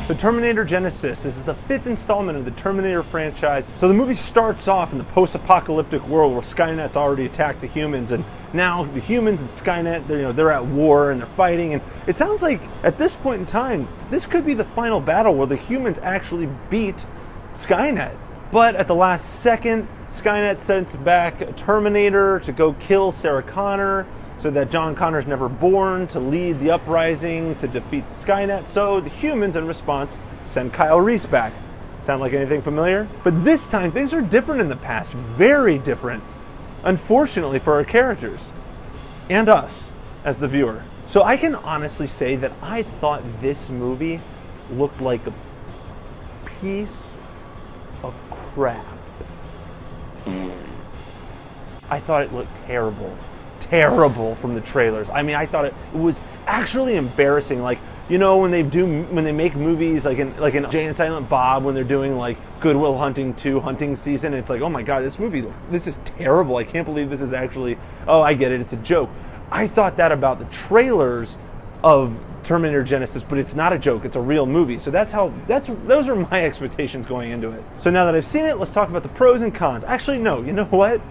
So Terminator Genisys, this is the 5th installment of the Terminator franchise. So the movie starts off in the post-apocalyptic world where Skynet's already attacked the humans, and now the humans and Skynet, they're at war and they're fighting, and it sounds like at this point in time, this could be the final battle where the humans actually beat Skynet. But at the last second, Skynet sends back a Terminator to go kill Sarah Connor, so that John Connor's never born to lead the uprising to defeat Skynet. So the humans, in response, send Kyle Reese back. Sound like anything familiar? But this time, things are different in the past. Very different. Unfortunately for our characters. And us, as the viewer. So I can honestly say that I thought this movie looked like a piece of crap. I thought it looked terrible. Terrible from the trailers. I mean, I thought it was actually embarrassing. Like, you know, when they make movies like in Jay and Silent Bob, when they're doing like Good Will Hunting 2 hunting season, it's like, oh my god, this is terrible. I can't believe this is actually, oh, I get it, it's a joke. I thought that about the trailers of Terminator Genisys, but it's not a joke, it's a real movie. So those are my expectations going into it. So now that I've seen it, let's talk about the pros and cons. Actually, no, you know what?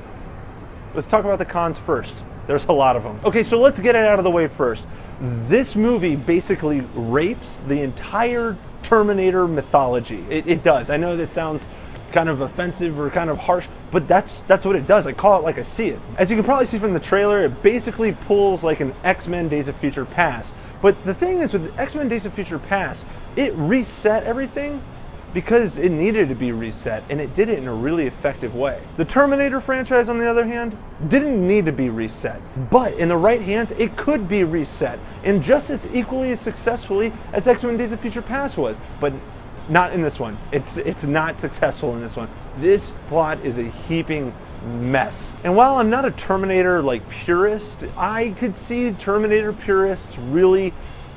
Let's talk about the cons first. There's a lot of them. Okay, so let's get it out of the way first. This movie basically rapes the entire Terminator mythology. It does. I know that sounds kind of offensive or kind of harsh, but that's what it does. I call it like I see it. As you can probably see from the trailer, it basically pulls like an X-Men Days of Future Past. But the thing is, with X-Men Days of Future Past, it reset everything because it needed to be reset, and it did it in a really effective way. The Terminator franchise, on the other hand, didn't need to be reset, but in the right hands, it could be reset, and just as equally as successfully as X-Men Days of Future Past was, but not in this one. It's not successful in this one. This plot is a heaping mess. And while I'm not a Terminator like purist, I could see Terminator purists really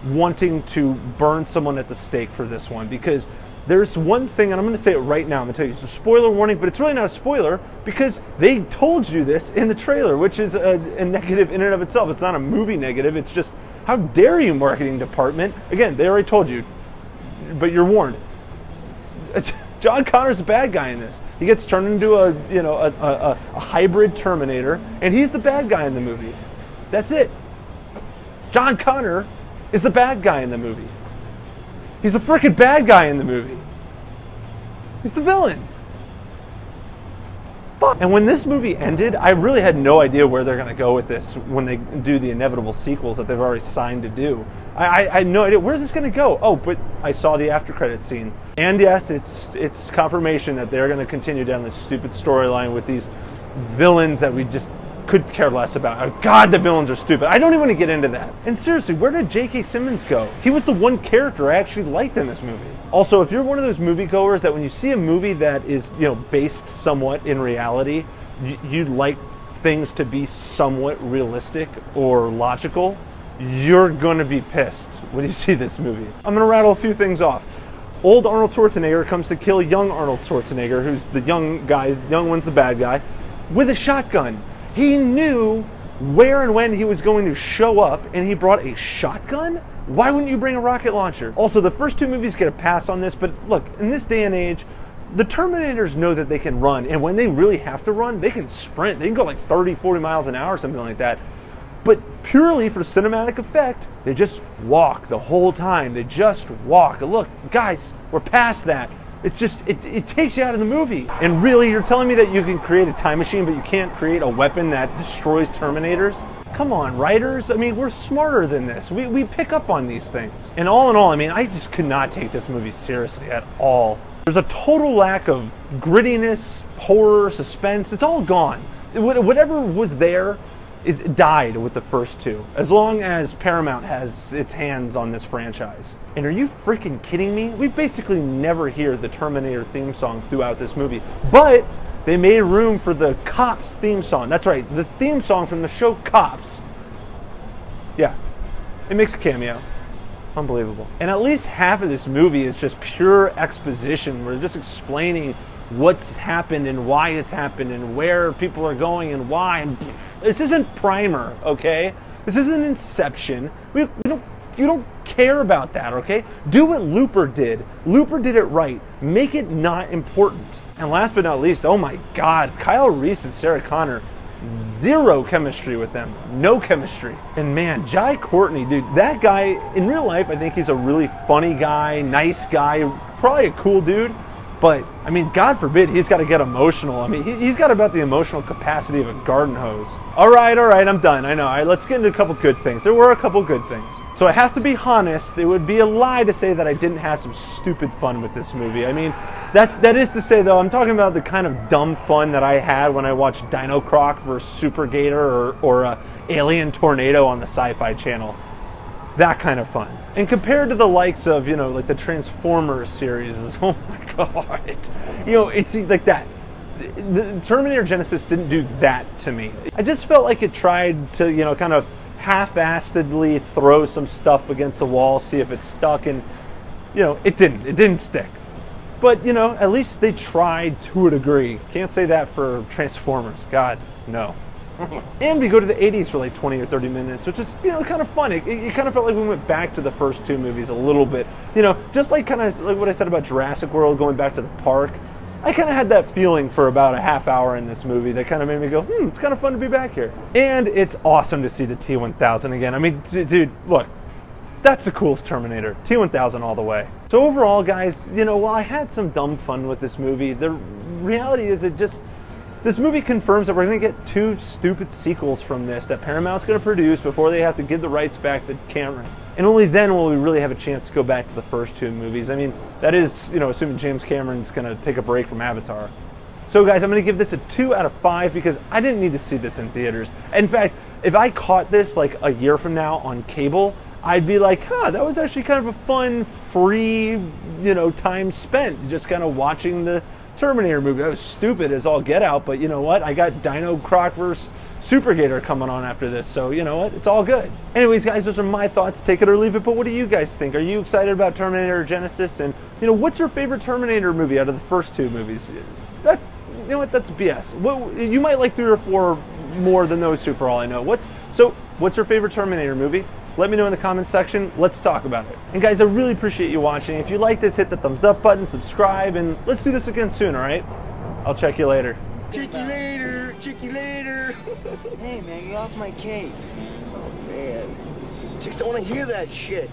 wanting to burn someone at the stake for this one, because there's one thing, and I'm going to say it right now, I'm going to tell you, it's a spoiler warning, but it's really not a spoiler because they told you this in the trailer, which is a negative in and of itself. It's not a movie negative, it's just, how dare you, marketing department? Again, they already told you, but you're warned. John Connor's a bad guy in this. He gets turned into a hybrid Terminator, and he's the bad guy in the movie. That's it. John Connor is the bad guy in the movie. He's the frickin' bad guy in the movie. He's the villain. Fuck. And when this movie ended, I really had no idea where they're gonna go with this when they do the inevitable sequels that they've already signed to do. I had no idea, where's this gonna go? Oh, but I saw the after credits scene. And yes, it's confirmation that they're gonna continue down this stupid storyline with these villains that we just could care less about. Oh, God, the villains are stupid. I don't even want to get into that. And seriously, where did J.K. Simmons go? He was the one character I actually liked in this movie. Also, if you're one of those moviegoers that when you see a movie that is, based somewhat in reality, you'd like things to be somewhat realistic or logical, you're going to be pissed when you see this movie. I'm going to rattle a few things off. Old Arnold Schwarzenegger comes to kill young Arnold Schwarzenegger, who's the young one's the bad guy, with a shotgun. He knew where and when he was going to show up, and he brought a shotgun? Why wouldn't you bring a rocket launcher? Also, the first two movies get a pass on this, but look, in this day and age, the Terminators know that they can run, and when they really have to run, they can sprint. They can go like 30, 40 miles an hour or something like that. But purely for cinematic effect, they just walk the whole time. They just walk. Look, guys, we're past that. It's just, it takes you out of the movie. And really, you're telling me that you can create a time machine, but you can't create a weapon that destroys Terminators? Come on, writers. I mean, we're smarter than this. We pick up on these things. And all in all, I mean, I just could not take this movie seriously at all. There's a total lack of grittiness, horror, suspense. It's all gone. Whatever was there died with the first two, as long as Paramount has its hands on this franchise. And are you freaking kidding me? We basically never hear the Terminator theme song throughout this movie, but they made room for the Cops theme song. That's right, the theme song from the show Cops. Yeah, it makes a cameo. Unbelievable. And at least half of this movie is just pure exposition. We're just explaining what's happened and why it's happened and where people are going and why. And this isn't Primer, okay? This isn't Inception. We don't you don't care about that, okay? Do what Looper did. Looper did it right. Make it not important. And last but not least, oh my God, Kyle Reese and Sarah Connor, zero chemistry with them. No chemistry. And man, Courtney, dude, that guy, in real life, I think he's a really funny guy, nice guy, probably a cool dude. But, I mean, God forbid he's got to get emotional. I mean, he's got about the emotional capacity of a garden hose. All right, I'm done. I know. All right, let's get into a couple good things. There were a couple good things. So I have to be honest, it would be a lie to say that I didn't have some stupid fun with this movie. I mean, that is to say, though, I'm talking about the kind of dumb fun that I had when I watched Dino Croc vs. Super Gator or Alien Tornado on the Sci-Fi Channel. That kind of fun. And compared to the likes of, you know, like the Transformers series, oh my God. You know, it's like that. The Terminator Genisys didn't do that to me. I just felt like it tried to, you know, kind of half-assedly throw some stuff against the wall, see if it stuck, and, you know, it didn't stick. But, you know, at least they tried to a degree. Can't say that for Transformers. God, no. And we go to the 80s for like 20 or 30 minutes, which is, you know, kind of fun. It kind of felt like we went back to the first two movies a little bit. You know, just like kind of like what I said about Jurassic World, going back to the park. I kind of had that feeling for about a half hour in this movie that kind of made me go, it's kind of fun to be back here. And it's awesome to see the T-1000 again. I mean, dude, look. That's the coolest Terminator. T-1000 all the way. So overall, guys, you know, while I had some dumb fun with this movie, the reality is this movie confirms that we're going to get 2 stupid sequels from this that Paramount's going to produce before they have to give the rights back to Cameron. And only then will we really have a chance to go back to the first 2 movies. I mean, that is, you know, assuming James Cameron's going to take a break from Avatar. So guys, I'm going to give this a 2 out of 5 because I didn't need to see this in theaters. In fact, if I caught this like a year from now on cable, I'd be like, that was actually kind of a fun, free, you know, time spent just kind of watching the Terminator movie. That was stupid as all get out, but you know what? I got Dino Croc vs. Super Gator coming on after this, so you know what? It's all good. Anyways, guys, those are my thoughts. Take it or leave it, but what do you guys think? Are you excited about Terminator Genisys? And, you know, what's your favorite Terminator movie out of the first 2 movies? You know what? That's BS. You might like 3 or 4 more than those 2 for all I know. What's your favorite Terminator movie? Let me know in the comments section. Let's talk about it. And guys, I really appreciate you watching. If you like this, hit the thumbs up button, subscribe, and let's do this again soon, all right? I'll check you later. Check you later. Check you later. Hey, man, get off my case. Oh, man. Chicks don't want to hear that shit.